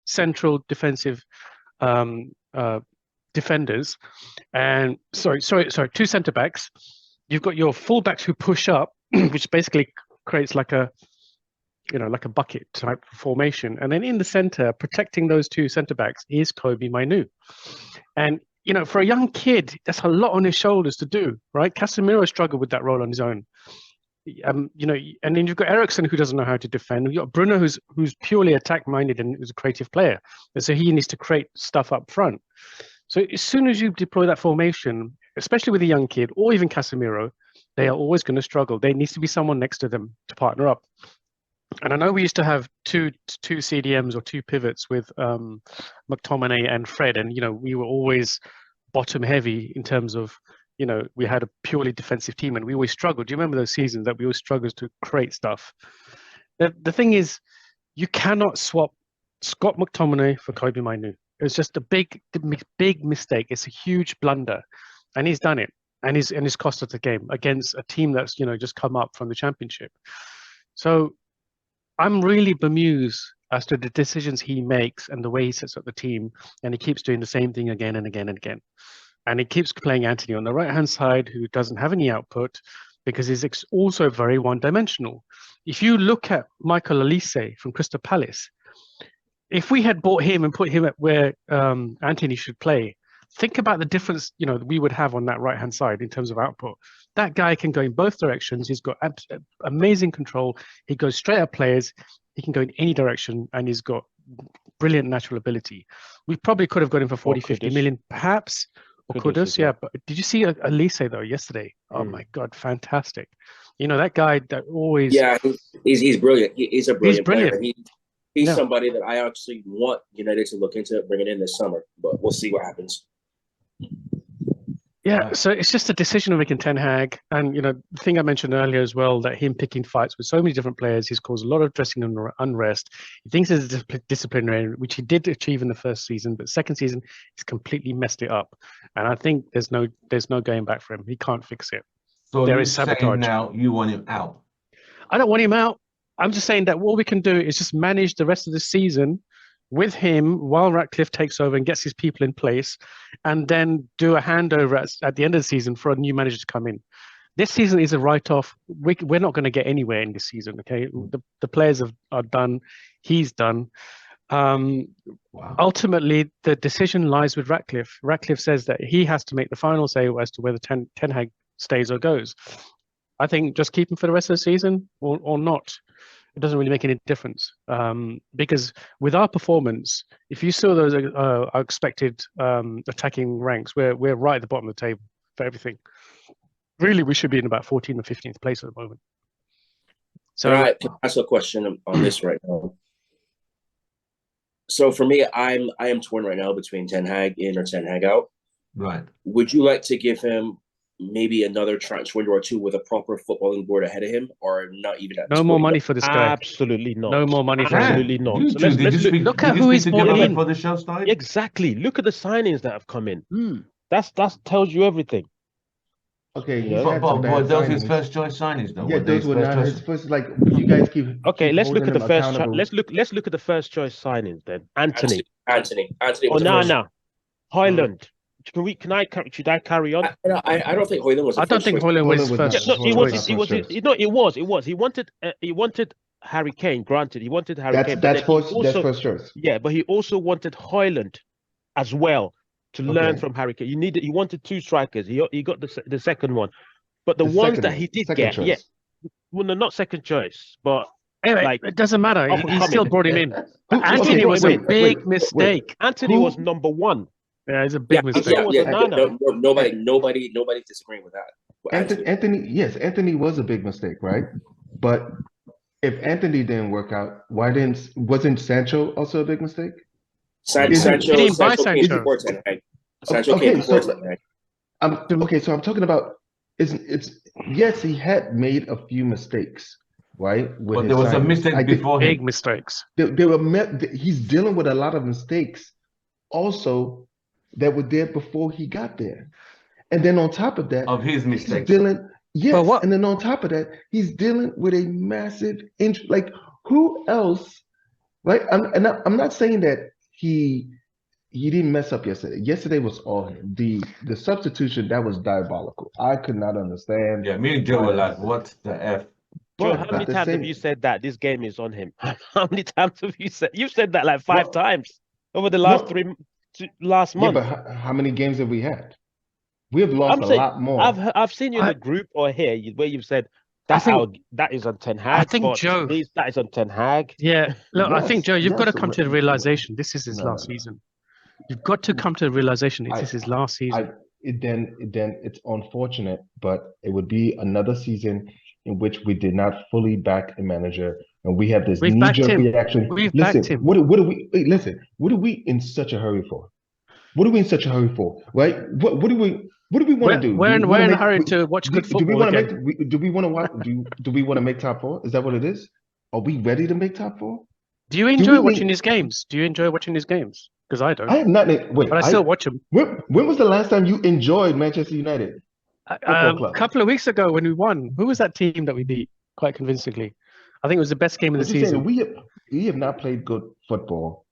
central defensive defenders, and two centre backs. You've got your full backs who push up, which basically creates like a bucket type formation, and then in the centre, protecting those two centre backs is Kobe Mainu, and for a young kid, that's a lot on his shoulders to do, right? Casemiro struggled with that role on his own. And then you've got Ericsson who doesn't know how to defend. You've got Bruno who's purely attack minded and is a creative player, and so he needs to create stuff up front. So as soon as you deploy that formation, especially with a young kid or even Casemiro, they are always going to struggle. There needs to be someone next to them to partner up. And I know we used to have two CDMs or two pivots with McTominay and Fred, and we were always bottom heavy in terms of we had a purely defensive team, and we always struggled. Do you remember those seasons that we always struggled to create stuff? The thing is, you cannot swap Scott McTominay for Kobe Mainu. It was just a big mistake. It's a huge blunder, and he's done it, and he's cost us the game against a team that's just come up from the championship. So I'm really bemused as to the decisions he makes and the way he sets up the team, and he keeps doing the same thing again and again and again. And he keeps playing Anthony on the right-hand side, who doesn't have any output because he's also very one-dimensional. If you look at Michael Olise from Crystal Palace, if we had bought him and put him at where Anthony should play, think about the difference we would have on that right-hand side in terms of output. That guy can go in both directions. He's got amazing control. He goes straight at players. He can go in any direction, and he's got brilliant natural ability. We probably could have got him for 40, 50 million, perhaps. Or Kudus, yeah. But did you see Elise though yesterday? Oh my God, fantastic! That guy that always. Yeah, he's brilliant. He's a brilliant player. He's somebody that I actually want United to look into bringing in this summer, but we'll see what happens. Yeah, so it's just a decision of making Ten Hag, and the thing I mentioned earlier as well, that him picking fights with so many different players, he's caused a lot of dressing unrest. He thinks there's a disciplinary, which he did achieve in the first season, but second season he's completely messed it up, and I think there's no going back for him. He can't fix it. So there is sabotage. Now you want him out? I don't want him out. I'm just saying that what we can do is just manage the rest of the season with him while Ratcliffe takes over and gets his people in place, and then do a handover at the end of the season for a new manager to come in. This season is a write-off. We're not going to get anywhere in this season, okay? The players are done. He's done. Ultimately, the decision lies with Ratcliffe. Ratcliffe says that he has to make the final say as to whether Ten Hag stays or goes. I think just keep him for the rest of the season or not. It doesn't really make any difference, because with our performance, if you saw those our expected attacking ranks, we're right at the bottom of the table for everything. Really, we should be in about 14th or 15th place at the moment. So, all right, can I ask a question on this right now? So for me, I am torn right now between Ten Hag in or Ten Hag out. Right. Would you like to give him maybe another transfer window or two with a proper footballing board ahead of him, or not even at no more money for this guy? Absolutely not. No more money for him. Absolutely not. So let's look at who he's brought in. For the show started? Exactly. Look at the signings that have come in. That tells you everything. Okay, but those his first choice signings though. Yeah, those were not his first. Like you guys keep. Okay, let's look at the first. Let's look at the first choice signings then. Anthony. Oh no. Highland. Should I carry on? I don't think Højlund was. I don't think Højlund was first. It was. He wanted Harry Kane. Granted, he wanted Harry Kane. That's first choice. Yeah, but he also wanted Højlund as well to learn from Harry Kane. He wanted two strikers. He got the second one, but the ones that he did get, choice. Well, no, not second choice, but. Anyway, it doesn't matter. He still brought him in. Anthony was a big mistake. Anthony was number one. Yeah, it's a big mistake. Nobody's disagreeing with that. Anthony was a big mistake, right? But if Anthony didn't work out, wasn't Sancho also a big mistake? Sancho came before Ten Hag. So I'm talking about yes, he had made a few mistakes, right? But there was a mistake before big mistakes. He's dealing with a lot of mistakes also that were there before he got there. And then on top of that, of his mistakes. And then on top of that, he's dealing with a massive injury. Like who else, right? I'm not saying that he didn't mess up yesterday. Yesterday was all him. The substitution that was diabolical. I could not understand. Yeah, me and Joe were like, what the F? Joe, how many times have you said that this game is on him? How many times have you said? You've said that like 5 times over the last last month. Yeah, but how many games have we had? We have lost a lot more. I've seen you in the group or here where you've said that is on Ten Hag. I think Joe, that is on Ten Hag. Yeah, look, I think Joe, you've got to come to the realization this is his last season. You've got to come to the realization this is his last season. Then it's unfortunate, but it would be another season in which we did not fully back a manager, and we have this knee-jerk reaction. We've backed him. What are we? Listen, what are we in such a hurry for? What are we in such a hurry for? Right? What do we want to do? We're in a hurry to watch good football. Do we want to make top 4? Is that what it is? Are we ready to make top 4? Do you enjoy watching his games? Do you enjoy watching his games? Because I don't. I have not. Wait, but I still watch them. When was the last time you enjoyed Manchester United? A couple of weeks ago when we won. Who was that team that we beat quite convincingly? I think it was the best game of the season. We have not played good football.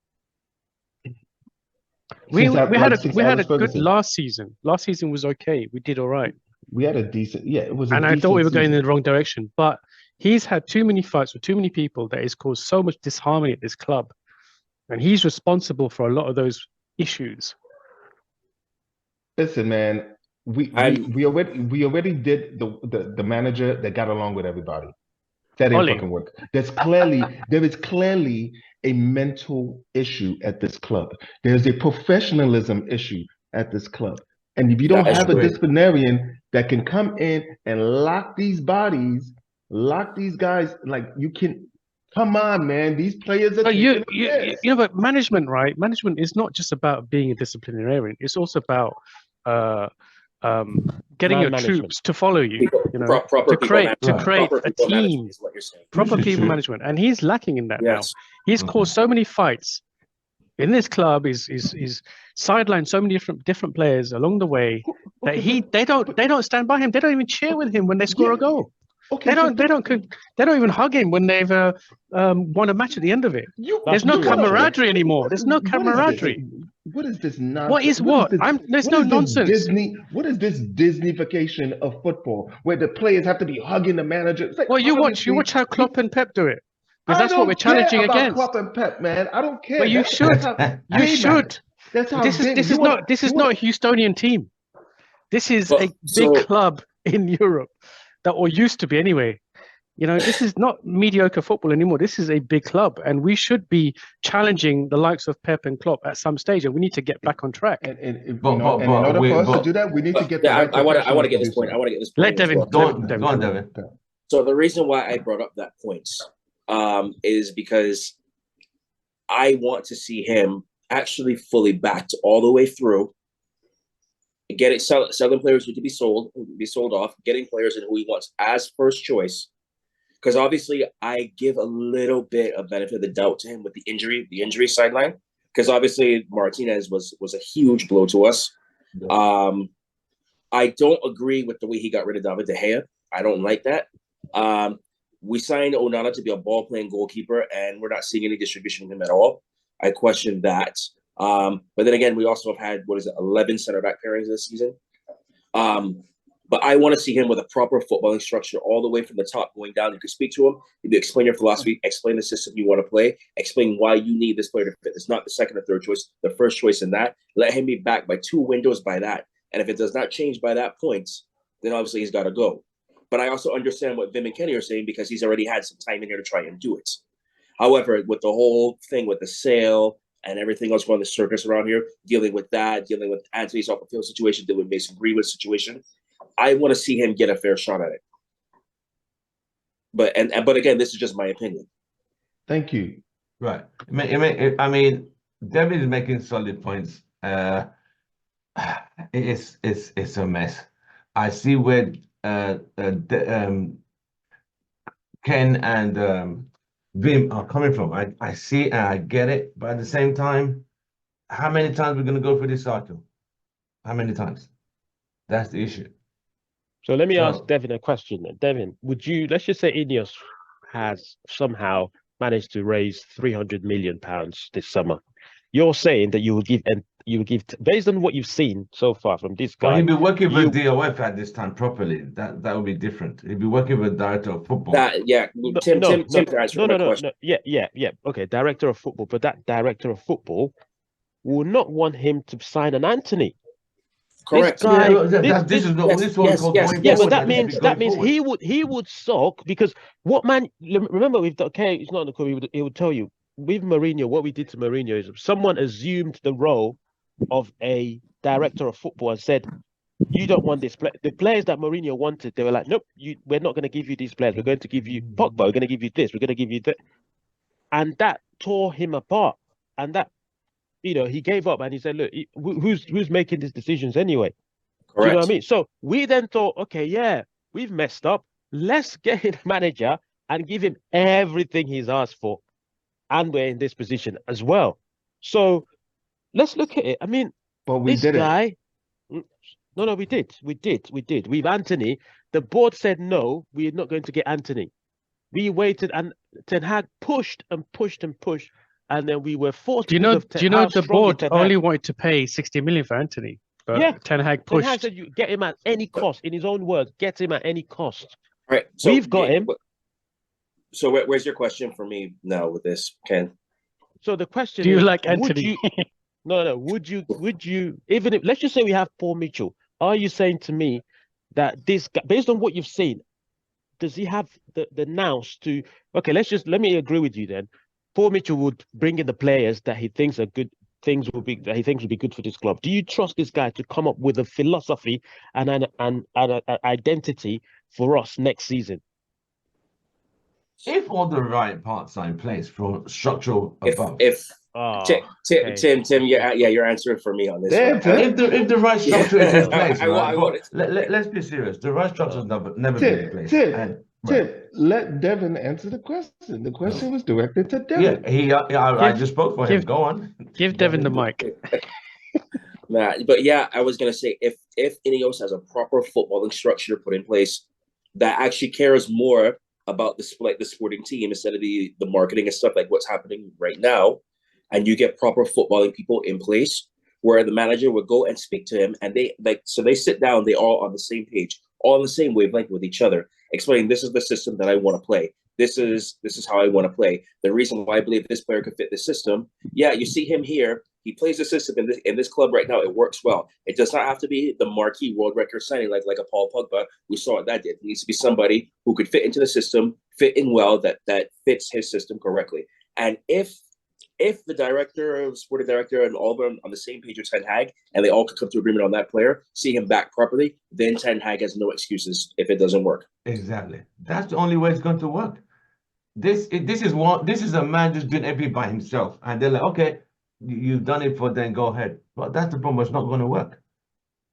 We had a good last season. Last season was okay. We did all right. We had a decent, it was. And I thought we were going in the wrong direction, but he's had too many fights with too many people that has caused so much disharmony at this club, and he's responsible for a lot of those issues. Listen, man, we already did the manager that got along with everybody. That ain't fucking work. There is clearly a mental issue at this club. There's a professionalism issue at this club. And if you don't have a disciplinarian that can come in and lock these guys, like you can, come on, man. These players are. But management, right? Management is not just about being a disciplinarian. It's also about getting your troops to follow you. You know, to create a team. Proper people management, and he's lacking in that now. He's caused so many fights in this club. He's sidelined so many different players along the way that they don't stand by him. They don't even cheer with him when they score a goal. Okay, they don't even hug him when they've won a match at the end of it. There's no camaraderie anymore. There's no camaraderie. What is this nonsense? What is what? There's no nonsense. What is this Disneyfication of football where the players have to be hugging the manager? Like, well, you watch how Klopp and Pep do it. Because that's what we're challenging against. Klopp and Pep, man. I don't care. But you should. You should. That's how this is not a Houstonian team. This is a big club in Europe. That or used to be anyway. You know, this is not mediocre football anymore. This is a big club, and we should be challenging the likes of Pep and Klopp at some stage, and we need to get back on track. And in order for us to do that, we need to get. I want to get this point. Let Devin. Go on, Devin. So the reason why I brought up that point is because I want to see him actually fully backed all the way through. Selling players who to be sold off, getting players in who he wants as first choice. Because obviously, I give a little bit of benefit of the doubt to him with the injury sideline. Because obviously, Martinez was a huge blow to us. Yeah. I don't agree with the way he got rid of David De Gea. I don't like that. We signed Onana to be a ball-playing goalkeeper, and we're not seeing any distribution of him at all. I question that. But then again, we also have had 11 center back pairings this season. But I want to see him with a proper footballing structure all the way from the top going down. You can speak to him. You can explain your philosophy, explain the system you want to play, explain why you need this player to fit. It's not the second or third choice, the first choice in that. Let him be backed by 2 windows by that. And if it does not change by that point, then obviously he's got to go. But I also understand what Vim and Kenny are saying because he's already had some time in here to try and do it. However, with the whole thing with the sale and everything else going the circus around here, dealing with Anthony's off the field situation, dealing with Mason Greenwood's situation, I want to see him get a fair shot at it. But again, this is just my opinion. Thank you. Right. I mean, David is making solid points. It's a mess. I see where Ken and Vim are coming from. I see and I get it, but at the same time, how many times we're going to go through this cycle? How many times? That's the issue. So let me ask Devin a question. Devin, let's just say Ineos has somehow managed to raise £300 million this summer. you're saying that you will give, and you will give, based on what you've seen so far from this But guy. he'd be working with DOF at this time properly. That would be different. He'd be working with director of football. Tim can answer my question. Yeah. Okay, director of football, but that director of football will not want him to sign an Anthony. Correct. This guy, this is what we call going forward. Yeah, but that means he would sulk, because what man? Remember, with okay, it's not in the call. He would tell you with Mourinho, what we did to Mourinho is someone assumed the role of a director of football and said, "You don't want this play." The players that Mourinho wanted, they were like, "Nope, we're not going to give you these players. We're going to give you Pogba. We're going to give you this. We're going to give you that," and that tore him apart. And that, he gave up and he said, "Look, who's making these decisions anyway?" Correct. Do you know what I mean? So we then thought, okay, yeah, we've messed up. Let's get a manager and give him everything he's asked for, and we're in this position as well. So let's look at it. I mean, but we did guy. No, we did. With Anthony, the board said no, we're not going to get Anthony. We waited, and Ten Hag pushed and pushed and pushed, and then we were forced. Do you know the board only wanted to pay 60 million for Anthony, but yeah, Ten Hag pushed. Ten Hag said, "You get him at any cost." In his own words, get him at any cost. All right, so we've got him. So where's your question for me now with this, Ken? So the question: Do you like Anthony? No. Would you? Even if, let's just say we have Paul Mitchell, are you saying to me that this guy, based on what you've seen, does he have the nous to? Okay, let me agree with you then. Paul Mitchell would bring in the players that he thinks are good. Things will be that he thinks will be good for this club. Do you trust this guy to come up with a philosophy and an identity for us next season? If all the right parts are in place from structural above. Tim, you're answering for me on this. If the right structure is in place, let's be serious. The right structure has never been in place. Tim, let Devin answer the question. The question was directed to Devin. I just spoke for him. Go on. Give Devin the mic. But yeah, I was gonna say if Ineos has a proper footballing structure put in place that actually cares more about the sporting team instead of the marketing and stuff like what's happening right now, and you get proper footballing people in place where the manager would go and speak to him, and they sit down, they all on the same page, all on the same wavelength with each other, explaining this is the system that I want to play. This is how I want to play. The reason why I believe this player could fit this system. Yeah, you see him here. He plays the system in this club right now. It works well. It does not have to be the marquee world record signing like a Paul Pogba. We saw what that did. It needs to be somebody who could fit into the system, fit in well, that fits his system correctly. And if the sporting director, and all of them on the same page with Ten Hag, and they all could come to agreement on that player, see him back properly, then Ten Hag has no excuses if it doesn't work. Exactly. That's the only way it's going to work. This is a man just doing everything by himself, and they're like, okay, you've done it for then, go ahead. But that's the problem. It's not going to work.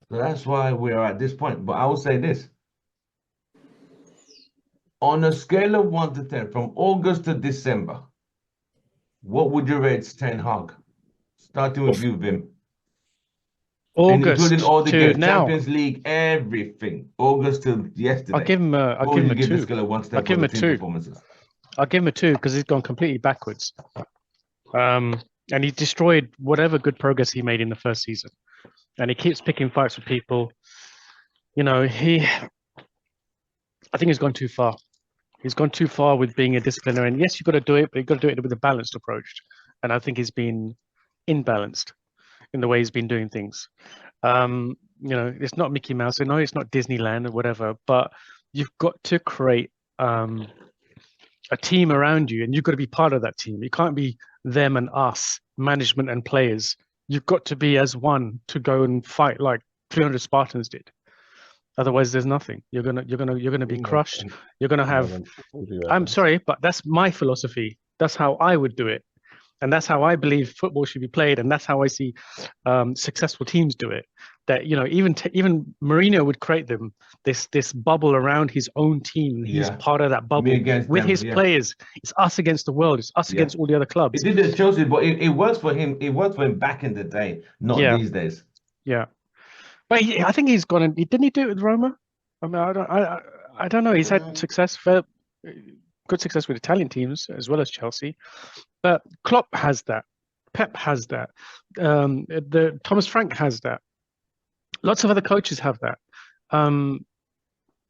So that's why we are at this point. But I will say this: on a scale of 1 to 10, from August to December, what would you rate Ten Hag? Starting with you, Vim. August, including all the games, now. Champions League, everything. August to yesterday. I'll give him a 2. I'll give him a 2. I'll give him a 2 because he's gone completely backwards. And he destroyed whatever good progress he made in the first season. And he keeps picking fights with people. I think he's gone too far. He's gone too far with being a disciplinarian. And yes, you've got to do it, but you've got to do it with a balanced approach. And I think he's been imbalanced in the way he's been doing things. It's not Mickey Mouse. No, it's not Disneyland or whatever. But you've got to create a team around you, and you've got to be part of that team. You can't be them and us, management and players. You've got to be as one to go and fight like 300 Spartans did. Otherwise, there's nothing. You're gonna be crushed. You're gonna have. I'm sorry, but that's my philosophy. That's how I would do it, and that's how I believe football should be played, and that's how I see successful teams do it. That even Mourinho would create this bubble around his own team. He's part of that bubble with his players. It's us against the world. It's us against all the other clubs. It did at Chelsea, but it works for him. It worked for him back in the day, not these days. Yeah. But I think he's gone and didn't he do it with Roma? I mean, I don't know. He's had success, good success with Italian teams as well as Chelsea. But Klopp has that Pep has that. The Thomas Frank has that. Lots of other coaches have that. And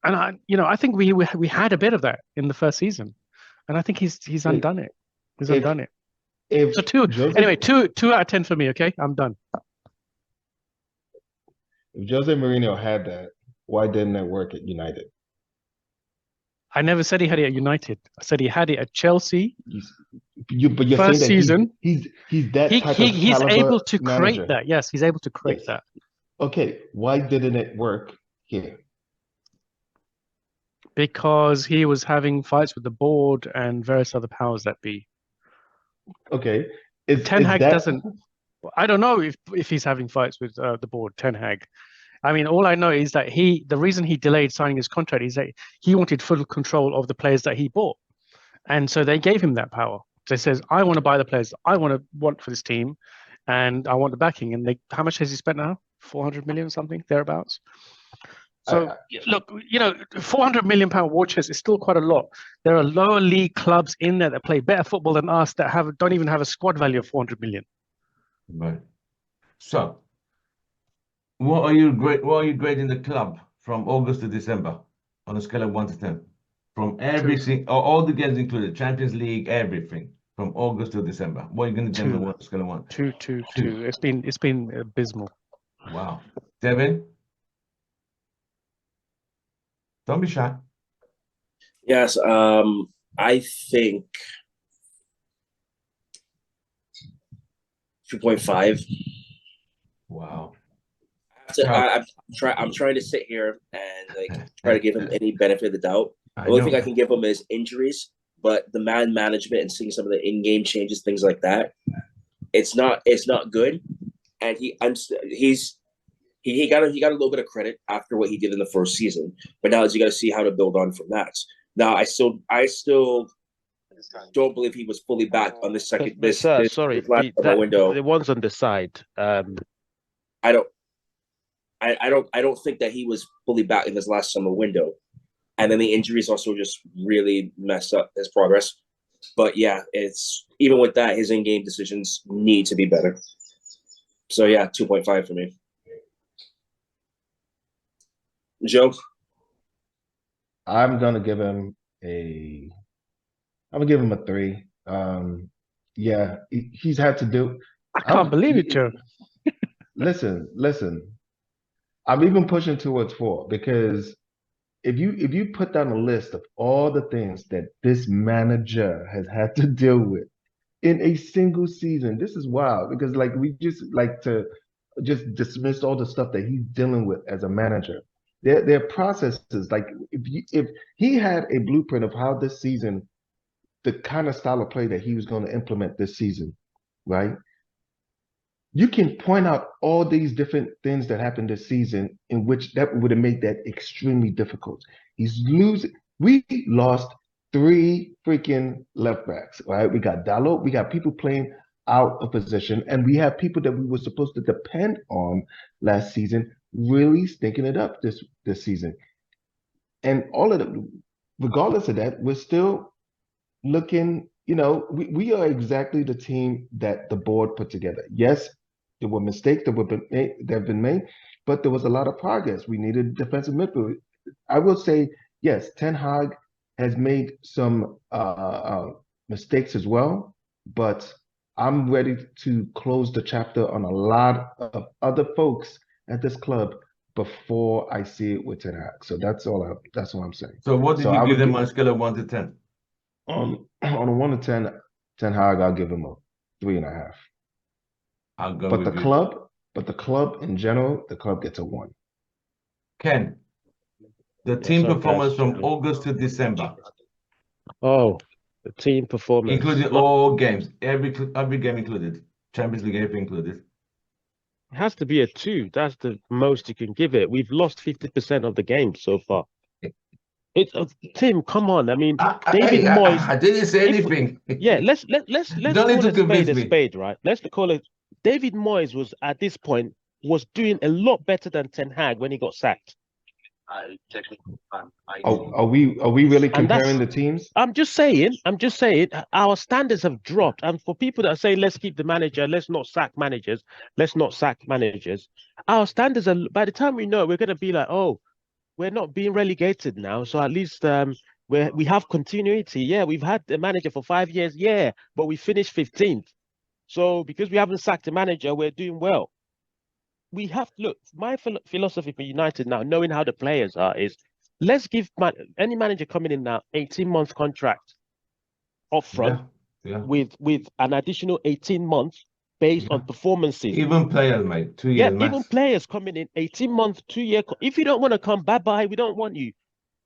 I think we had a bit of that in the first season, and I think he's undone it. He's undone it. So two out of 10 for me. Okay, I'm done. If Jose Mourinho had that, why didn't it work at United? I never said he had it at United. I said he had it at Chelsea. But you're first saying that season. He's that type of he's able to manager. create that. Yes, he's able to create that. Okay, why didn't it work here? Because he was having fights with the board and various other powers that be. Okay, Ten Hag doesn't. I don't know if he's having fights with the board. Ten Hag. I mean, all I know is that the reason he delayed signing his contract is that he wanted full control of the players that he bought, and so they gave him that power. So he says, "I want to buy the players I want for this team, and I want the backing." And how much has he spent now? 400 million, something thereabouts. So look, 400 million pound war chest is still quite a lot. There are lower league clubs in there that play better football than us that don't even have a squad value of 400 million. Right. So, what are you grading the club from August to December on a scale of 1 to 10? From everything, all the games included, Champions League, everything, from August to December. What are you going to give them on a scale of 1? Two. It's been abysmal. Wow. Devin? Don't be shy. Yes, I think 2.5. Wow. I'm trying to sit here and try to give him any benefit of the doubt. The only thing I can give him is injuries, but the man management and seeing some of the in-game changes, things like that, it's not good. And he got a little bit of credit after what he did in the first season, but now you got to see how to build on from that. Now, I still don't believe he was fully back on the second. Sorry, window. The ones on the side. I don't think that he was fully back in this last summer window, and then the injuries also just really messed up his progress. But yeah, it's even with that, his in-game decisions need to be better. So yeah, 2.5 for me. Joe? I'm gonna give him a 3. Yeah, he's had to do. I can't believe it, Joe. Listen. I'm even pushing towards 4 because if you put down a list of all the things that this manager has had to deal with in a single season, this is wild because we just like to just dismiss all the stuff that he's dealing with as a manager. There are processes. Like if he had a blueprint of how this season, the kind of style of play that he was going to implement this season, right? You can point out all these different things that happened this season in which that would have made that extremely difficult. We lost 3 freaking left backs, right? We got Dalot, we got people playing out of position, and we have people that we were supposed to depend on last season really stinking it up this season. And all of them, regardless of that, we're still looking, we are exactly the team that the board put together. Yes, there were mistakes that have been made, but there was a lot of progress. We needed defensive midfield. I will say, yes, Ten Hag has made some mistakes as well, but I'm ready to close the chapter on a lot of other folks at this club before I see it with Ten Hag. So that's all I'm saying. So what did you give them on a scale of 1 to 10? On a 1 to 10, Ten Hag, I'll give him a 3.5. But the club in general, the club gets a 1. Ken, the team performance from August to December. Oh, the team performance, including all games, every game included, Champions League, everything included. It has to be a 2. That's the most you can give it. We've lost 50% of the games so far. It's Tim. Come on. I mean, David Moyes. I didn't say anything. Yeah, let's call a spade, right? Let's call it. David Moyes was at this point doing a lot better than Ten Hag when he got sacked. Are we really comparing the teams? I'm just saying, our standards have dropped. And for people that say, let's keep the manager, let's not sack managers, our standards are, by the time we know it, we're going to be like, oh, we're not being relegated now. So at least we have continuity. Yeah, we've had the manager for 5 years. Yeah, but we finished 15th. So because we haven't sacked the manager, we're doing well. We have to look. My philosophy for United now, knowing how the players are, is let's give any manager coming in now 18-month contract upfront with an additional 18 months based on performances. Even players, mate, 2 years. Yeah, max. Even players coming in 18 months, 2 year. If you don't want to come, bye. We don't want you.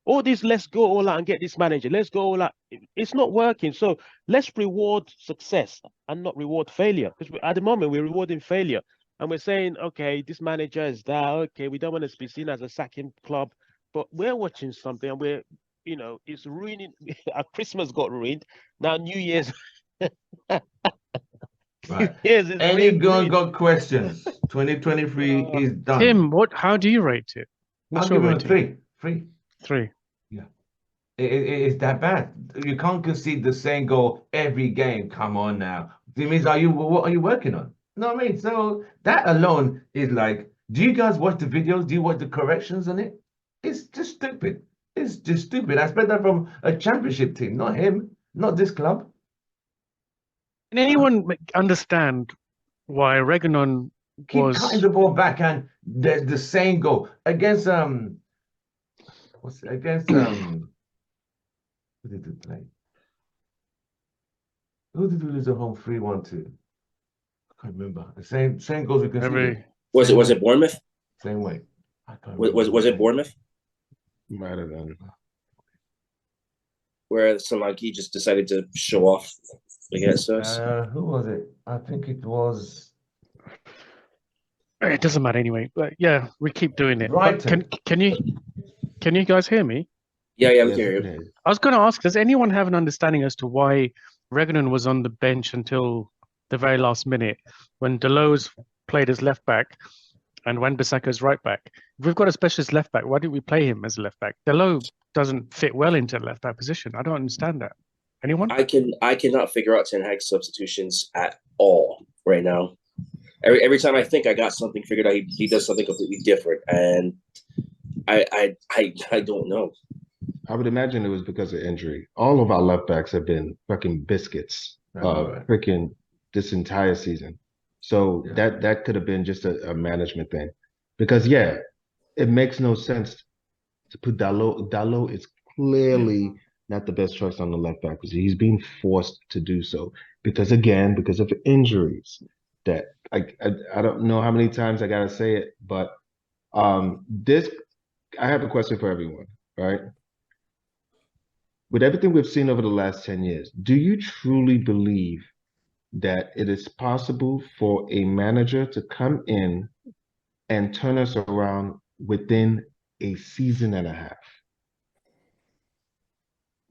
All this, let's go all out and get this manager. Let's go all out. It's not working. So let's reward success and not reward failure. Because at the moment we're rewarding failure. And we're saying, okay, this manager is there. Okay, we don't want to be seen as a sacking club, but we're watching something and we're, it's ruining. Our Christmas got ruined. Now New Year's. Right. Any got questions? 2023 is done. Tim, how do you rate it? I'll give him a 3. 3. Yeah. It's that bad. You can't concede the same goal every game. Come on now. It means what are you working on? No, I mean, so that alone is like, do you guys watch the videos? Do you watch the corrections on it? It's just stupid. It's just stupid. I expect that from a championship team, not him, not this club. Can anyone understand why Reguilón keep cutting the ball back and there's the same goal against who did we play? Who did we lose at home 3-1 to? I can't remember. The same goals we conceded. Was it Bournemouth? Same way. I can't remember. Was it Bournemouth? Might have been. Where Solanke just decided to show off against us. Who was it? I think it was. It doesn't matter anyway. But yeah, we keep doing it. Right. Can you guys hear me? Yeah, we can hear you. I was going to ask, does anyone have an understanding as to why Reguilón was on the bench until the very last minute when Dalot's played as left back and Wan-Bissaka's right back? If we've got a specialist left back, why didn't we play him as a left back? Dalot doesn't fit well into the left back position. I don't understand that. Anyone? I cannot figure out Ten Hag's substitutions at all right now. Every time I think I got something figured out, he does something completely different, and I don't know. I would imagine it was because of injury. All of our left backs have been fucking biscuits, freaking this entire season. So that could have been just a management thing, because it makes no sense to put Dalot. Dalot is clearly not the best choice on the left back because he's being forced to do so because of injuries. That I don't know how many times I gotta say it, but I have a question for everyone, right? With everything we've seen over the last 10 years, do you truly believe that it is possible for a manager to come in and turn us around within a season and a half?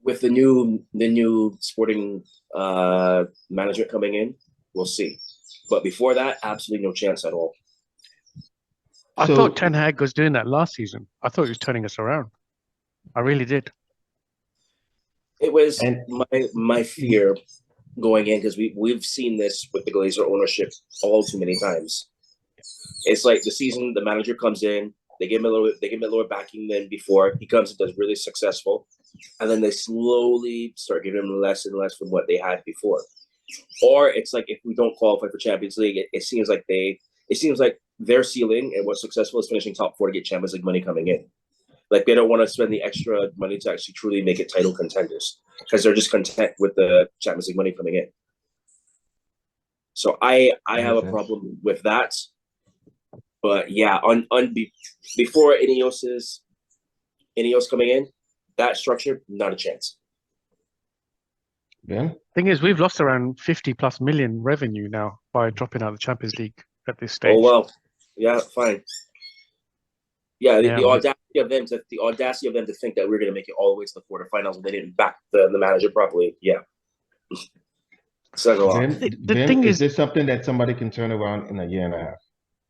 With the new sporting management coming in, we'll see. But before that, absolutely no chance at all. I thought Ten Hag was doing that last season. I thought he was turning us around. I really did. It was my fear going in, because we've seen this with the Glazer ownership all too many times. It's like the season, the manager comes in, they give him a little backing than before. He comes and does really successful, and then they slowly start giving him less and less from what they had before. Or it's like if we don't qualify for Champions League, it seems like their ceiling and what's successful is finishing top 4 to get Champions League money coming in. Like they don't want to spend the extra money to actually truly make it title contenders because they're just content with the Champions League money coming in. So I have a problem with that. But yeah, before Ineos coming in, that structure, not a chance. Yeah. Thing is, we've lost around 50+ million revenue now by dropping out of the Champions League at this stage. Oh well, yeah, fine. Yeah, the audacity of them to think that we're going to make it all the way to the quarterfinals and they didn't back the manager properly. Yeah. The thing is this something that somebody can turn around in a year and a half?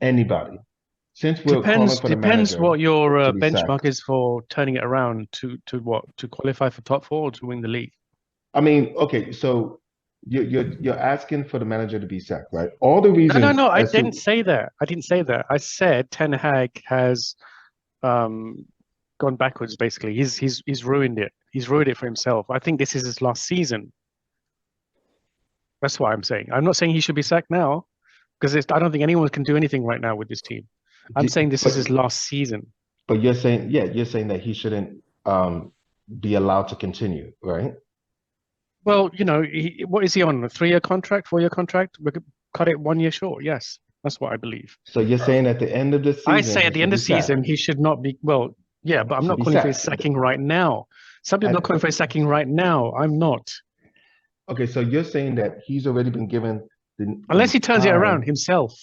Anybody. Since we're calling for the Depends manager what your to be benchmark sacked. is for turning it around to what? To qualify for top four or to win the league? I mean, okay, so you're asking for the manager to be sacked, right? All the reasons No. I as to didn't say that. I didn't say that. I said Ten Hag has gone backwards. Basically, he's ruined it. He's ruined it for himself. I think this is his last season. That's what I'm saying. I'm not saying he should be sacked now, because I don't think anyone can do anything right now with this team. I'm saying this is his last season. But you're saying, yeah, you're saying that he shouldn't be allowed to continue, right? Well, what is he on? A 3-year contract, 4-year contract? We could cut it 1 year short. Yes, that's what I believe. So you're saying at the end of the season, I say at the end of the season, he should not be. Well, yeah, but I'm not calling for his sacking right now. Some people are calling for his sacking right now. I'm not. Okay, so you're saying that he's already been given unless he turns it around himself.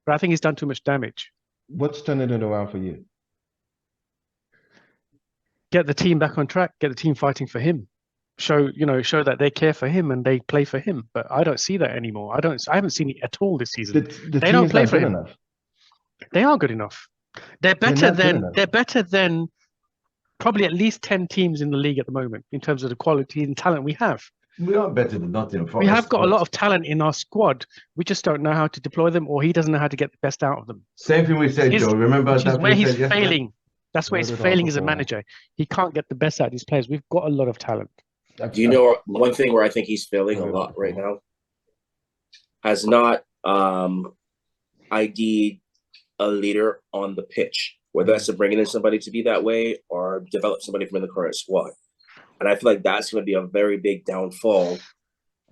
But I think he's done too much damage. What's turning it around for you? Get the team back on track. Get the team fighting for him. Show that they care for him and they play for him. But I don't see that anymore. I haven't seen it at all this season. They don't play for him. Enough. They are good enough. They're better than probably at least 10 teams in the league at the moment in terms of the quality and talent we have. We are better than Nottingham Forest. We have got a lot of talent in our squad. We just don't know how to deploy them, or he doesn't know how to get the best out of them. Same thing we said, Joe. Remember which is that where he's failing. That's where he's failing as a manager. He can't get the best out of these players. We've got a lot of talent. Do you know one thing where I think he's failing a lot right now? Has not ID'd a leader on the pitch, whether that's to bringing in somebody to be that way or develop somebody from the current squad. And I feel like that's going to be a very big downfall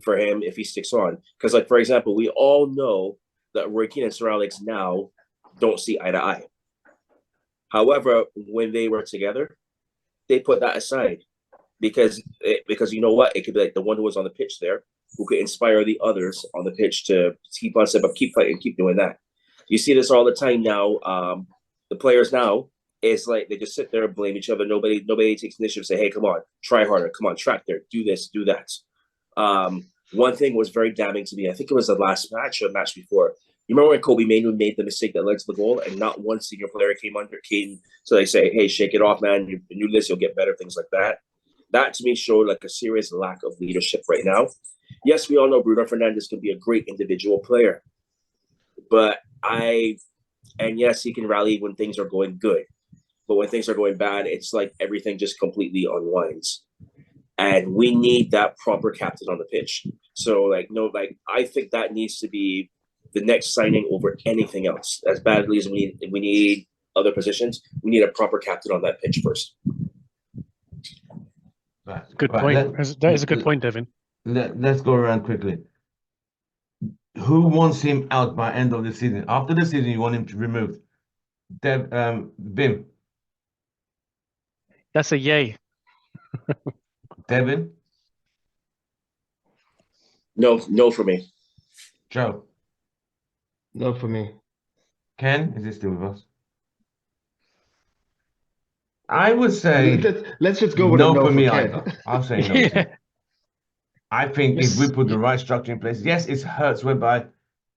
for him if he sticks on. Because, like, for example, we all know that Roy Keane and Sir Alex now don't see eye to eye. However, when they were together, they put that aside because you know what? It could be like the one who was on the pitch there who could inspire the others on the pitch to keep on step up, keep fighting, keep doing that. You see this all the time now. The players now, it's like they just sit there and blame each other. Nobody takes initiative, say, hey, come on, try harder. Come on, track there. Do this, do that. One thing was very damning to me. I think it was the last match or the match before. You remember when Kobe Mainoo made the mistake that led to the goal and not one senior player came. So they say, hey, shake it off, man. You do this, you'll get better, things like that. That to me showed like a serious lack of leadership right now. Yes, we all know Bruno Fernandes can be a great individual player. And yes, he can rally when things are going good. But when things are going bad, it's like everything just completely unwinds. And we need that proper captain on the pitch. So I think that needs to be the next signing over anything else. As badly as we need other positions, we need a proper captain on that pitch first. Good point. That is a good point, Devin. Let's go around quickly. Who wants him out by end of the season? After the season, you want him to remove? Bim. That's a yay. Devin? No for me. Joe? No for me. Ken, is he still with us? I would say let's just go with no a no for me Ken. either. I'll say no. Yeah. I think if we put the right structure in place, yes, it hurts whereby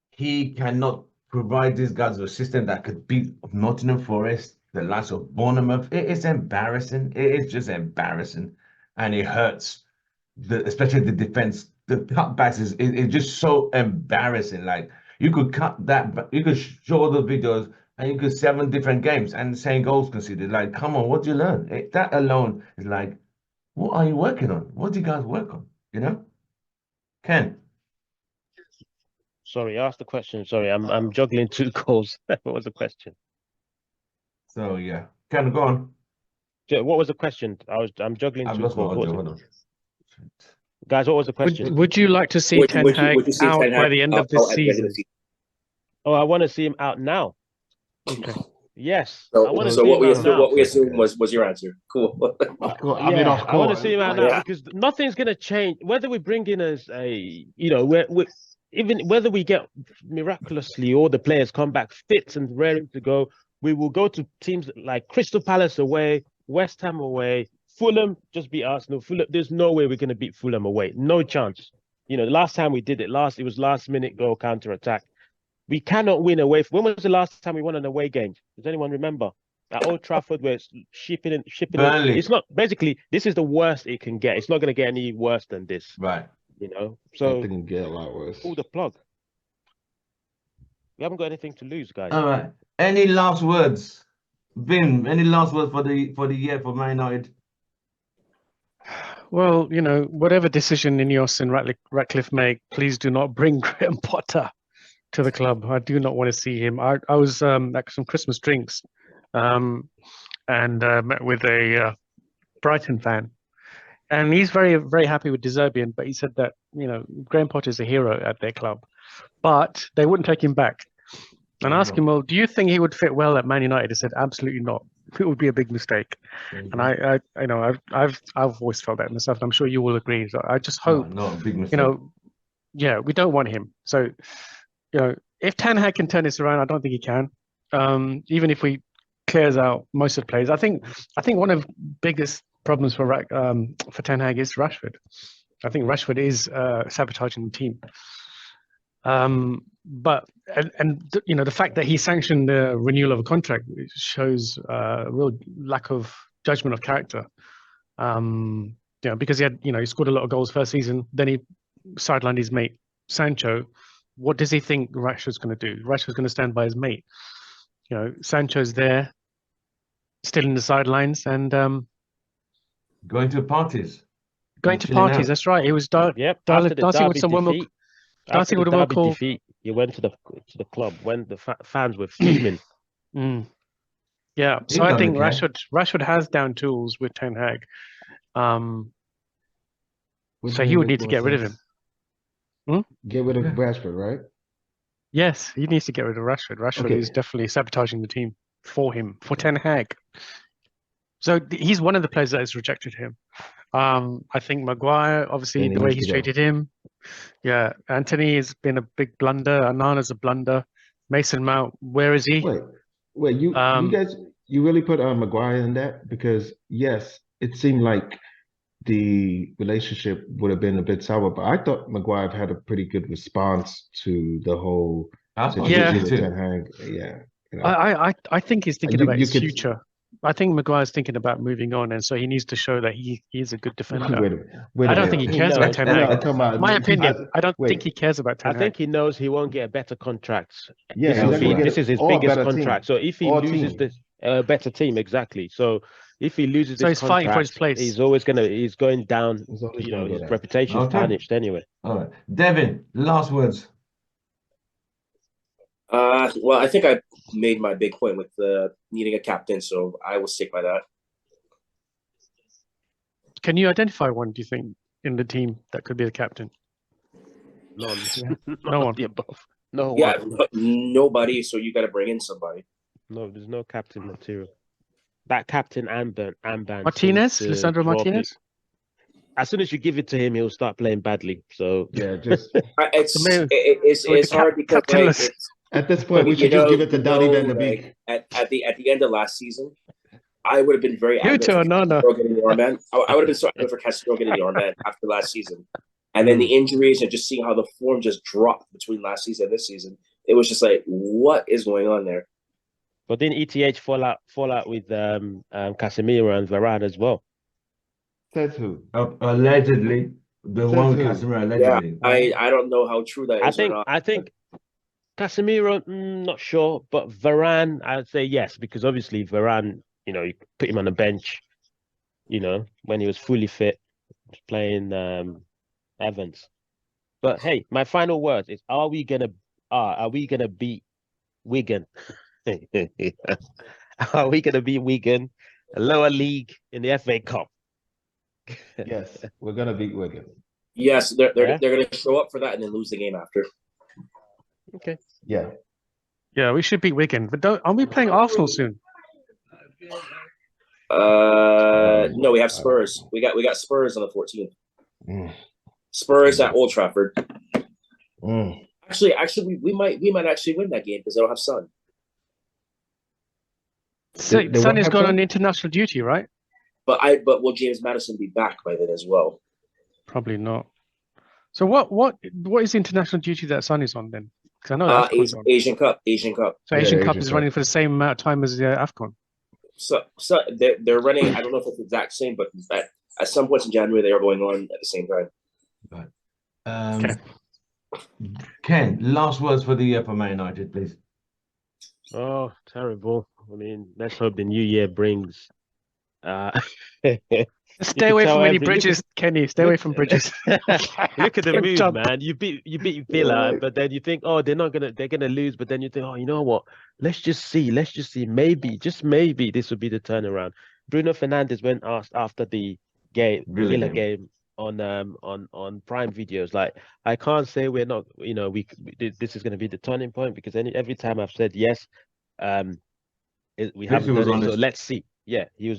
he cannot provide these guys with a system that could beat Nottingham Forest, the likes of Bournemouth. It's embarrassing. It is just embarrassing. And it hurts, especially the defense. The cutbacks is just so embarrassing. Like, you could cut that, you could show the videos and you could 7 different games and the same goals conceded. Like, come on, what do you learn? That alone is like, what are you working on? What do you guys work on? You know? Ken? Sorry, ask the question. Sorry, I'm juggling 2 calls. What was the question? So yeah, Ken, go on. What was the question? I'm juggling 2 calls. Hold on. Guys, what was the question? Would you like to see Ten Hag out by the end of this season? Oh, I want to see him out now. Okay. Yes. So, I want to so see what him we out assumed was your answer. Cool. I want to see him out now because nothing's going to change. Whether we bring in as even whether we get miraculously all the players come back fit and ready to go, we will go to teams like Crystal Palace away, West Ham away, Fulham just beat Arsenal. Fulham, there's no way we're going to beat Fulham away. No chance. The last time we did it, it was last minute goal counter attack. We cannot win away. When was the last time we won an away game? Does anyone remember? At Old Trafford, where it's shipping in. Burnley. It's not, basically, this is the worst it can get. It's not going to get any worse than this. Right. You know, I so think it can get a lot worse. pull the plug. We haven't got anything to lose, guys. All right. Any last words, Vim? Any last words for the year for Man United? Well, you know, whatever decision Ineos and Ratcliffe make, please do not bring Graham Potter to the club. I do not want to see him. I was at some Christmas drinks, and met with a Brighton fan, and he's very, very happy with De Zerbi, but he said that, you know, Graham Potter is a hero at their club, but they wouldn't take him back. And I asked him, well, do you think he would fit well at Man United? He said, absolutely not. It would be a big mistake. And I know I've always felt that myself, and I'm sure you will agree. So I just hope, No, big mistake. you know, yeah, we don't want him. So, you know, if Ten Hag can turn this around, I don't think he can. Even if we clears out most of the players, I think one of the biggest problems for Ten Hag is Rashford. I think Rashford is sabotaging the team. But you know, the fact that he sanctioned the renewal of a contract shows a real lack of judgment of character. You know, because he scored a lot of goals first season, then he sidelined his mate Sancho. What does he think Rashford's going to do? Rashford's going to stand by his mate. You know, Sancho's there, still in the sidelines, and going to parties. Going to parties. That's right. He was dancing with some women. Dancing with a woman called. He went to the club when the fans were fuming. Yeah, so I think Rashford has down tools with Ten Hag. So he would need to get rid of him. Get rid of Rashford, right? Yes, he needs to get rid of Rashford. Rashford is definitely sabotaging the team for for Ten Hag. So he's one of the players that has rejected him. I think Maguire, obviously, the way he's treated him. Yeah, Anthony has been a big blunder. Anana's a blunder. Mason Mount, where is he? Wait, you guys, you really put Maguire in that? Because yes, it seemed like the relationship would have been a bit sour, but I thought Maguire had a pretty good response to the whole situation with Ten Hag. Yeah, you know. I think he's thinking about his future. I think Maguire's thinking about moving on, and so he needs to show that he's a good defender. I don't think he cares about Ten Hag. My opinion, I don't think he cares about Ten Hag. I think he knows he won't get a better contract. Yeah, this is his biggest contract. So if he loses this better team, exactly. So if he loses this contract, fighting for his place. He's going down. You know, his reputation is tarnished anyway. All right, Devin, last words. Well, I think I made my big point with needing a captain, so I will stick by that. Can you identify one, do you think, in the team that could be the captain? None. No one. The above. No Yeah, one. nobody, so you got to bring in somebody. No, there's no captain material. That captain armband. Martinez? Lisandro Martinez? As soon as you give it to him, he'll start playing badly. So yeah, just it's hard because at this point we should just give it to Donny Van de Beek. At the end of last season, I would have been very adamant for Castro getting the armband. I would have been so adamant for Castro getting the armband after last season, and then the injuries and just seeing how the form just dropped between last season and this season. It was just like, what is going on there? But didn't ETH fall out with Casemiro and Varane as well? Says who? Allegedly, the one Casemiro allegedly. Yeah, I don't know how true that is. I think Casemiro, not sure, but Varane, I'd say yes, because obviously Varane, you know, you put him on the bench, you know, when he was fully fit, playing Evans. But hey, my final word is: Are we gonna beat Wigan? Are we gonna beat Wigan, a lower league in the FA Cup? Yes, we're gonna beat Wigan. Yes, they're gonna show up for that and then lose the game after. Okay. Yeah. Yeah, we should beat Wigan, but aren't we playing Arsenal soon? No, we have Spurs. We got Spurs on the 14th. Spurs at Old Trafford. Actually, we might actually win that game because they don't have Son. So Son is gone on international duty, right? But will James Maddison be back by then as well? Probably not. So what is the international duty that Son is on then? Because I know the AFCON's on. Asian Cup. So Asian Cup is running for the same amount of time as the AFCON. So they're running. I don't know if it's the exact same, but at some points in January they are going on at the same time. Right. Okay. Ken, last words for the year for Man United, please. Oh, terrible. I mean, let's hope the new year brings. Stay away from any bridges, Kenny. Stay away from bridges. Look at the mood, man. You beat Villa, but then you think, oh, they're gonna lose. But then you think, oh, you know what? Let's just see. Maybe, just maybe, this will be the turnaround. Bruno Fernandes went asked after the Villa game on Prime Videos, like, I can't say we're not. This is gonna be the turning point, because every time I've said yes, we haven't done it. So let's see. Yeah, he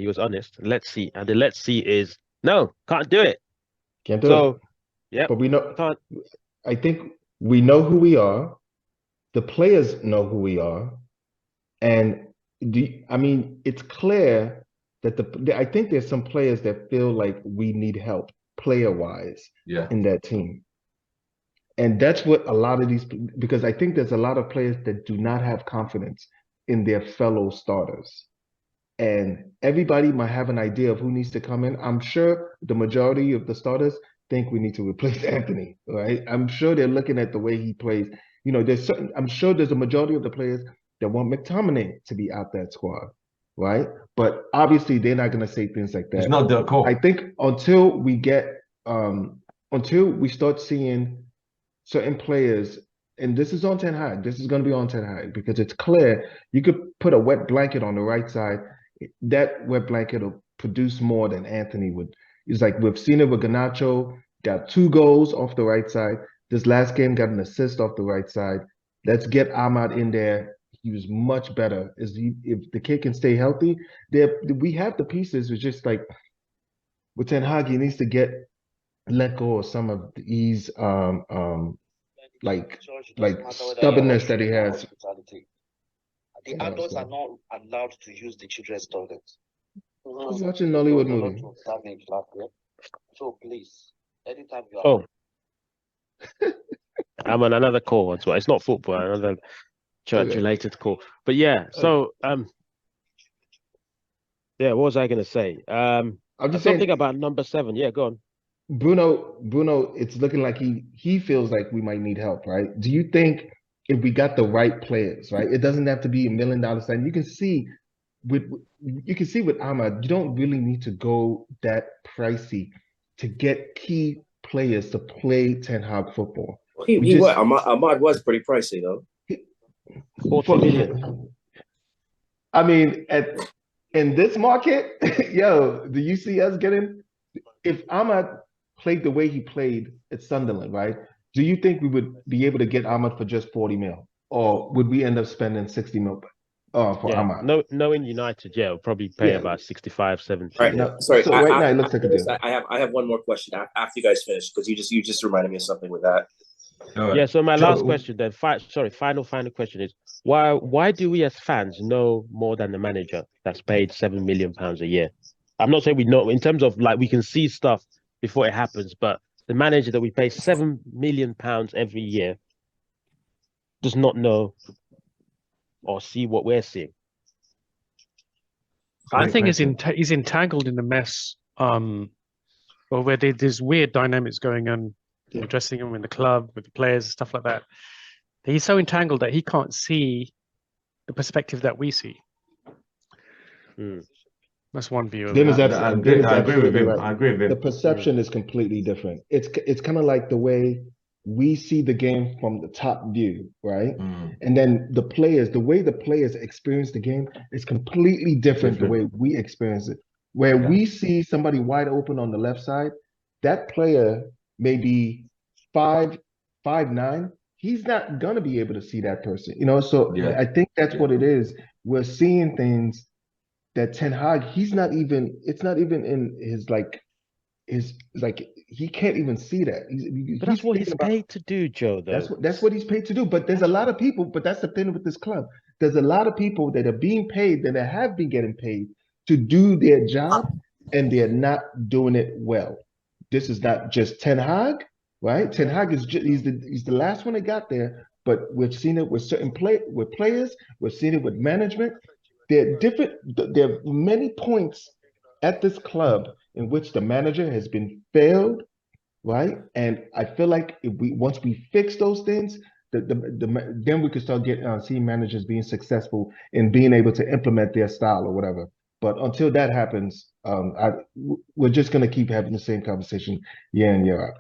was honest. Let's see. And the let's see is no, can't do it. Can't do it. Yeah. But we know, can't. I think we know who we are. The players know who we are. And it's clear that I think there's some players that feel like we need help player-wise in that team. And that's what a lot of these, because I think there's a lot of players that do not have confidence in their fellow starters. And everybody might have an idea of who needs to come in. I'm sure the majority of the starters think we need to replace Anthony, right? I'm sure they're looking at the way he plays. I'm sure there's a majority of the players that want McTominay to be out that squad, right? But obviously they're not going to say things like that. It's not their call. I think until we start seeing certain players, and this is on Ten Hag, this is going to be on Ten Hag, because it's clear you could put a wet blanket on the right side. That wet blanket will produce more than Anthony would. It's like we've seen it with Garnacho, got 2 goals off the right side. This last game got an assist off the right side. Let's get Ahmad in there. He was much better. If the kid can stay healthy, we have the pieces. It's just like with Ten Hag, he needs to let go of some of these like stubbornness that he has. The adults are not allowed to use the children's toilets. I was watching an Hollywood movie. So please, anytime you are. I'm on another call as well. It's not football, another church-related call. But yeah, so what was I gonna say? I'm just saying about number 7. Yeah, go on. Bruno, it's looking like he feels like we might need help, right? Do you think if we got the right players, right? It doesn't have to be $1 million sign. You can see with Ahmad, you don't really need to go that pricey to get key players to play Ten Hag football. Ahmad was pretty pricey though. 40 million. I mean, in this market, do you see us getting, if Ahmad played the way he played at Sunderland, right? Do you think we would be able to get Ahmad for just 40 mil? Or would we end up spending 60 mil for Ahmad? Knowing United, we'll probably pay about 65, 70. Right. Yeah. Sorry, so right now it looks like a deal. I have one more question after you guys finish, because you just reminded me of something with that. Right. Yeah, so my last question then, final question is, why do we as fans know more than the manager that's paid £7 million a year? I'm not saying we know in terms of like we can see stuff before it happens, but the manager that we pay £7 million every year does not know or see what we're seeing. I think he's entangled in the mess, where there's weird dynamics going on in the dressing room, in the club, with the players, stuff like that. He's so entangled that he can't see the perspective that we see. That's one view of it. I agree with him. I agree with him. The perception is completely different. It's kind of like the way we see the game from the top view, right? And then the way the players experience the game is completely different the way we experience it. Where we see somebody wide open on the left side, that player may be 5'9". He's not gonna be able to see that person, So I think that's what it is. We're seeing things that Ten Hag, it's not even in his he can't even see that. But that's what he's paid to do, Joe, though. That's what he's paid to do. But there's a lot of people, but that's the thing with this club. There's a lot of people that are being paid, that have been getting paid to do their job, and they're not doing it well. This is not just Ten Hag, right? Ten Hag he's the last one that got there, but we've seen it with certain players. We've seen it with management. There are many points at this club in which the manager has been failed, right? And I feel like if once we fix those things, then we can start seeing managers being successful in being able to implement their style or whatever. But until that happens, we're just going to keep having the same conversation year in, year out.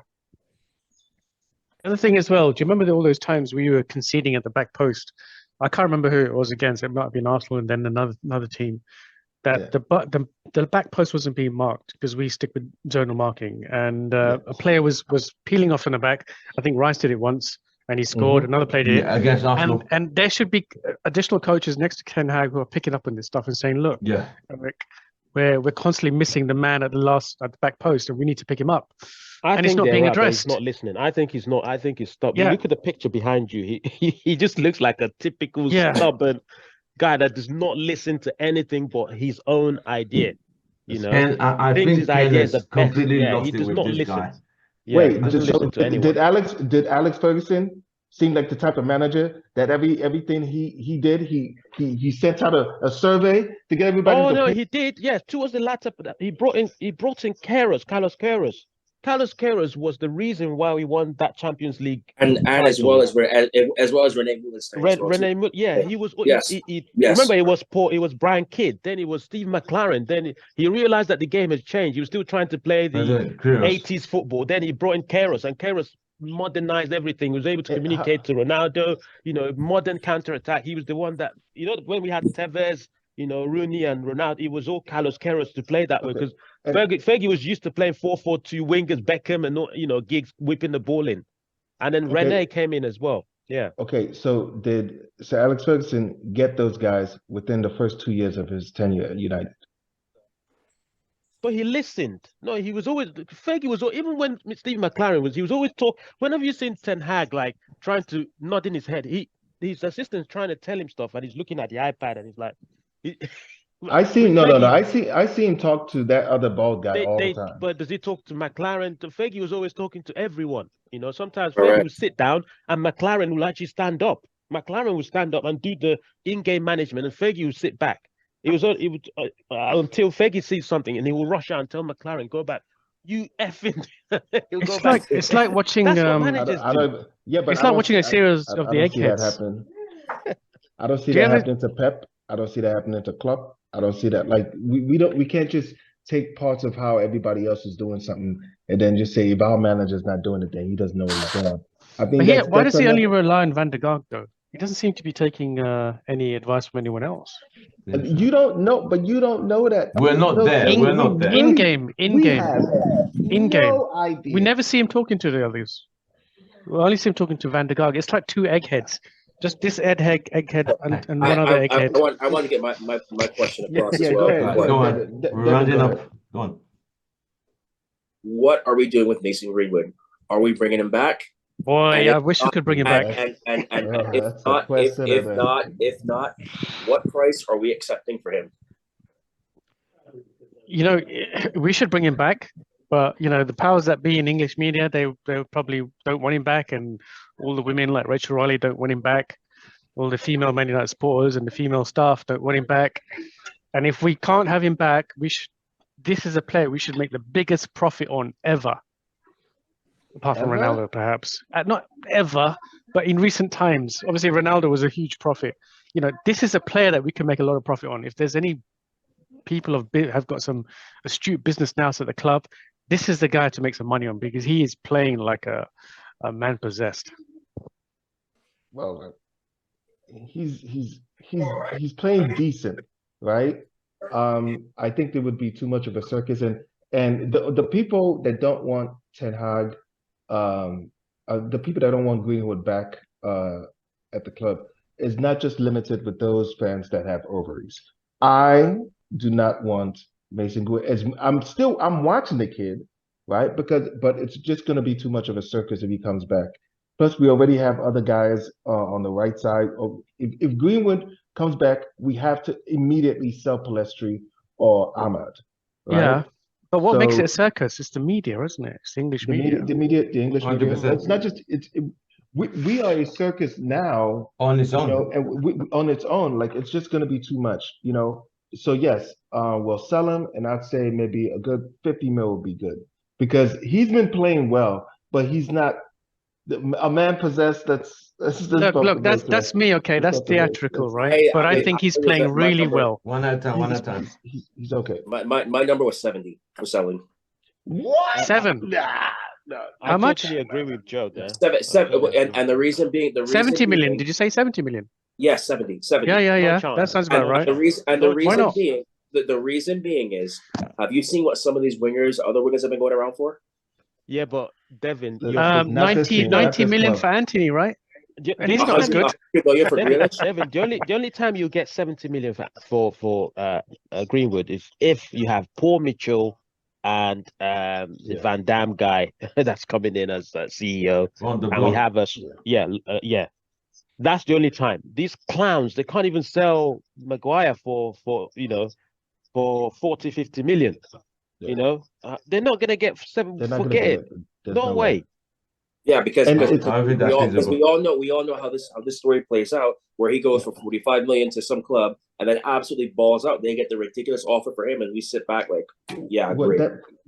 The other thing as well, do you remember all those times we were conceding at the back post? I can't remember who it was against. It might have been Arsenal and then another team. That the back post wasn't being marked because we stick with zonal marking, and a player was peeling off in the back. I think Rice did it once, and he scored. Another player did it against Arsenal. And there should be additional coaches next to Ten Hag who are picking up on this stuff and saying, "Look, Eric, we're constantly missing the man at the back post, and we need to pick him up." And it's not being addressed. He's not listening. I think he's not. I think he's stopped. You look at the picture behind you. He just looks like a typical stubborn guy that does not listen to anything but his own idea. You know, and I think his idea is completely lost he does not listen. Guy. Wait, did Alex Ferguson seem like the type of manager that everything he did, he sent out a survey to get everybody? Oh no, he did. Yes, towards the latter, he brought in Carlos Queiroz. Carlos Queiroz was the reason why we won that Champions League, and as well as Rene Mullenstein. He was. Yes. Remember, it was Paul. It was Brian Kidd. Then it was Steve McLaren. Then he realized that the game has changed. He was still trying to play the 80s football. Then he brought in Queiroz, and Queiroz modernized everything. He was able to communicate to Ronaldo. You know, modern counter attack. He was the one that when we had Tevez, Rooney and Ronaldo, it was all Carlos Queiroz to play that way because Fergie was used to playing 4-4-2 wingers, Beckham and Giggs whipping the ball in, and then Rene came in as well. Yeah. Okay, so did Sir Alex Ferguson get those guys within the first 2 years of his tenure at United? But he listened. No, he was always Fergie was even when Steve McLaren was. He was always talk. Whenever you seen Ten Hag like trying to nod in his head, his assistant's trying to tell him stuff, and he's looking at the iPad, and he's like. I see I see him talk to that other bald guy all the time. But does he talk to McLaren? Fergie was always talking to everyone. Sometimes Fergie would sit down and McLaren will actually stand up. McLaren would stand up and do the in-game management, and Fergie would sit back. It would until Fergie sees something, and he will rush out and tell McLaren, "Go back, you effing." It's like watching. That's what managers do. It's like watching a series of the Eggheads. I don't see that happening to Pep. I don't see that happening to Klopp. I don't see that. Like we can't just take parts of how everybody else is doing something and then just say if our manager's not doing it, then he doesn't know what he's doing. I think. Why does he only rely on Van der Gaag though? He doesn't seem to be taking any advice from anyone else. You don't know, but you don't know that. We're not there. We're not there. In game. No idea. We never see him talking to the others. We only see him talking to Van der Gaag. It's like two eggheads. Just this egghead and one other egghead. I want to get my question across as well. Go on. We're rounding up. Go on. What are we doing with Mason Greenwood? Are we bringing him back? Boy, I wish we could bring him back. And if not, what price are we accepting for him? We should bring him back. But the powers that be in English media, they probably don't want him back, and all the women like Rachel Riley don't want him back. All the female Man United supporters and the female staff don't want him back. And if we can't have him back, this is a player we should make the biggest profit on ever, apart from Ronaldo, perhaps. Not ever, but in recent times. Obviously, Ronaldo was a huge profit. This is a player that we can make a lot of profit on. If there's any people have got some astute business now at the club, this is the guy to make some money on because he is playing like a man possessed. Well, he's playing decent, right? I think there would be too much of a circus, and the people that don't want Ten Hag, the people that don't want Greenwood back at the club is not just limited with those fans that have ovaries. I do not want Mason Greenwood. I'm watching the kid, right? But it's just going to be too much of a circus if he comes back. Plus, we already have other guys on the right side. If Greenwood comes back, we have to immediately sell Palestri or Ahmad. Right? Yeah, but what makes it a circus? It's the media, isn't it? It's the English media. The English media. It's not just we are a circus now on its own. and on its own. Like it's just going to be too much, So yes, we'll sell him, and I'd say maybe a good 50 mil would be good because he's been playing well, but he's not a man possessed. Look, that's me. Okay, that's theatrical, right? But I think he's playing really well. One at a time. He's okay. My number was 70 for selling. What? 7. No, How much? I totally agree with Joe there. And the reason being 70 million. Did you say 70 million? Yes, 70. Yeah. That sounds about right. The reason being is, have you seen what some of these other wingers have been going around for? Yeah, but Devin, 90 million for Anthony, right? And he's not as good. Devin, the only time you get 70 million for Greenwood is if you have Paul Mitchell and the Van Dam guy that's coming in as CEO, and we have that's the only time. These clowns, they can't even sell Maguire for 40, 50 million. They're not gonna get 7. Forget it. No way. Yeah, because we all know how this story plays out, where he goes for 45 million to some club and then absolutely balls out. They get the ridiculous offer for him, and we sit back like, yeah, great.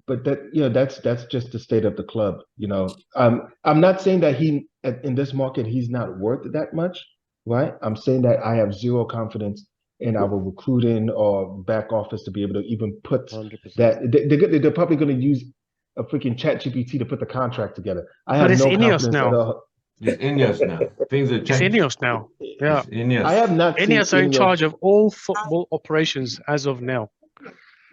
That's just the state of the club. I'm not saying that in this market he's not worth that much, right? I'm saying that I have zero confidence in our recruiting or back office to be able to even put 100%. That. They're probably going to use a freaking ChatGPT to put the contract together. I have no confidence at all. It's Ineos now. Things are changing. It's Ineos now. Yeah. Ineos. I have not. Ineos are in charge of all football operations as of now.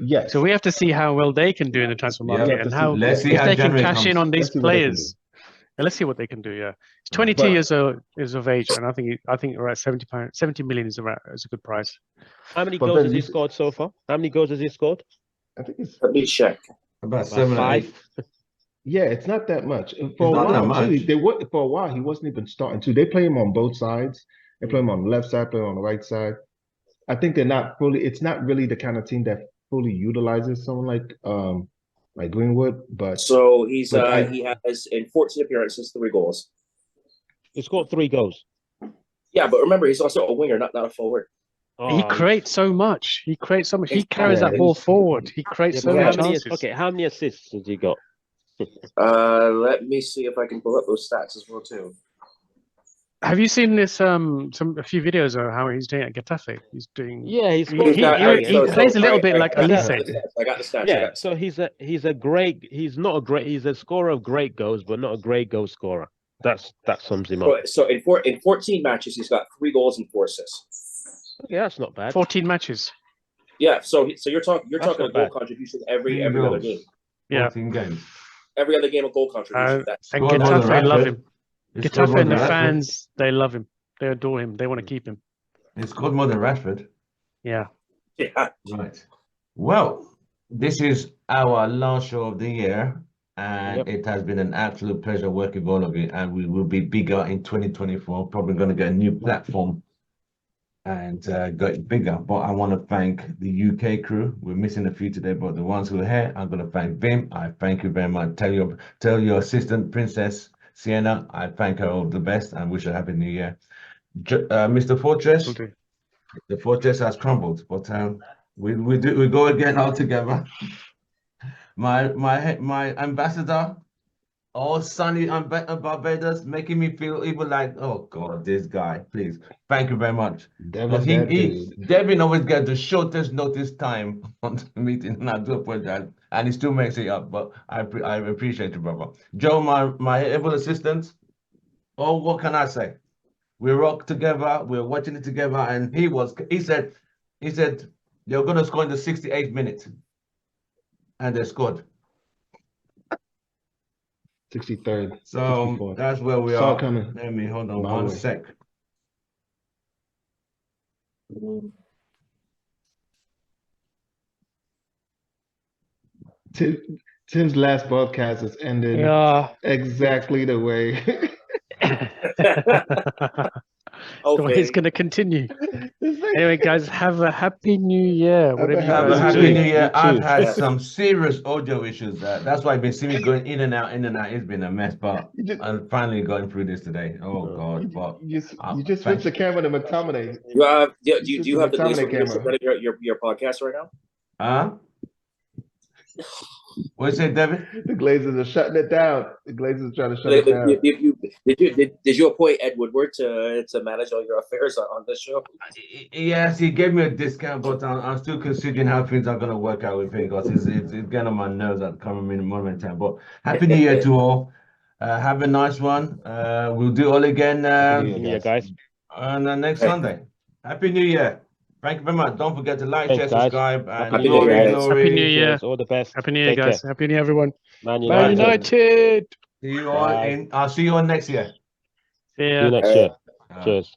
Yes. So we have to see how well they can do in the transfer market and how if they can cash in on these players. And let's see what they can do. Yeah, he's 22 years of age, and I think around 70 million is a good price. How many goals has he scored so far? How many goals has he scored? I think it's. Let me check. About 7 or 8. Yeah, it's not that much. For a while, he wasn't even starting to. They play him on both sides. They play him on the left side, play him on the right side. I think they're not fully. It's not really the kind of team that fully utilizes someone like Greenwood. But so he has in 14 appearances 3 goals. He scored 3 goals. Yeah, but remember he's also a winger, not a forward. He creates so much. He carries that ball forward. He creates so many chances. How many assists has he got? Let me see if I can pull up those stats as well too. Have you seen this? A few videos of how he's doing at Getafe. He's doing. Yeah, he plays a little bit like Elise. I got the stats. Yeah, so he's a scorer of great goals, but not a great goal scorer. That sums him up. So in 14 matches, he's got 3 goals and 4 assists. Yeah, that's not bad. 14 matches. Yeah, so you're talking a goal contribution every other game. Yeah, 14 games. Every other game, a goal contribution. And Getafe love him. Getafe and the fans, they love him. They adore him. They want to keep him. He scored more than Rashford. Yeah. Yeah. Right. Well, this is our last show of the year, and it has been an absolute pleasure working with all of you. And we will be bigger in 2024. Probably going to get a new platform and get bigger. But I want to thank the UK crew. We're missing a few today, but the ones who are here, I'm going to thank Vim. I thank you very much. Tell your assistant, Princess Sienna, I thank her all the best and wish her a happy new year. Mr. Fortress, the fortress has crumbled, but we go again all together. My ambassador, all sunny Barbados, making me feel even like, oh God, this guy, please. Thank you very much. Devin always gets the shortest notice time on the meeting, and I do apologize. And he still makes it up, but I appreciate you, brother. Joe, my able assistant. Oh, what can I say? We rock together, we're watching it together, and he said, you're gonna score in the 68th minute. And they scored. 63rd. So 64th. that's where we are. Coming. Let me hold on one sec. Tim's last broadcast has ended exactly the way. the way it's going to continue. Anyway, guys, have a happy new year. Whatever you Have a guys are happy doing. new year. I've had Yeah. some serious audio issues. That's why I've been seeing me going in and out, in and out. It's been a mess, but I'm finally going through this today. Oh God! But You just switched the camera to McTominay. Do you have the McTominay leadership your podcast right now? huh? What you say, David? The Glazers are shutting it down. The Glazers are trying to shut it down. Did you appoint Ed Woodward to manage all your affairs on this show? Yes, he gave me a discount, but I'm still considering how things are going to work out with him because it's getting on my nerves at the current moment in time. But happy new year to all. Have a nice one. We'll do all again Happy New Year, guys. on next Sunday. Happy New Year. Thank you very much. Don't forget to like, Thanks, share, guys. subscribe, and Happy New Year, guys. glory. Happy New Year. Cheers, all the best. Happy New Year, Take guys. care. Happy New Year, everyone. Man Man United. United. See you all Bye. I'll see you all next year. See ya. See you next year. Cheers.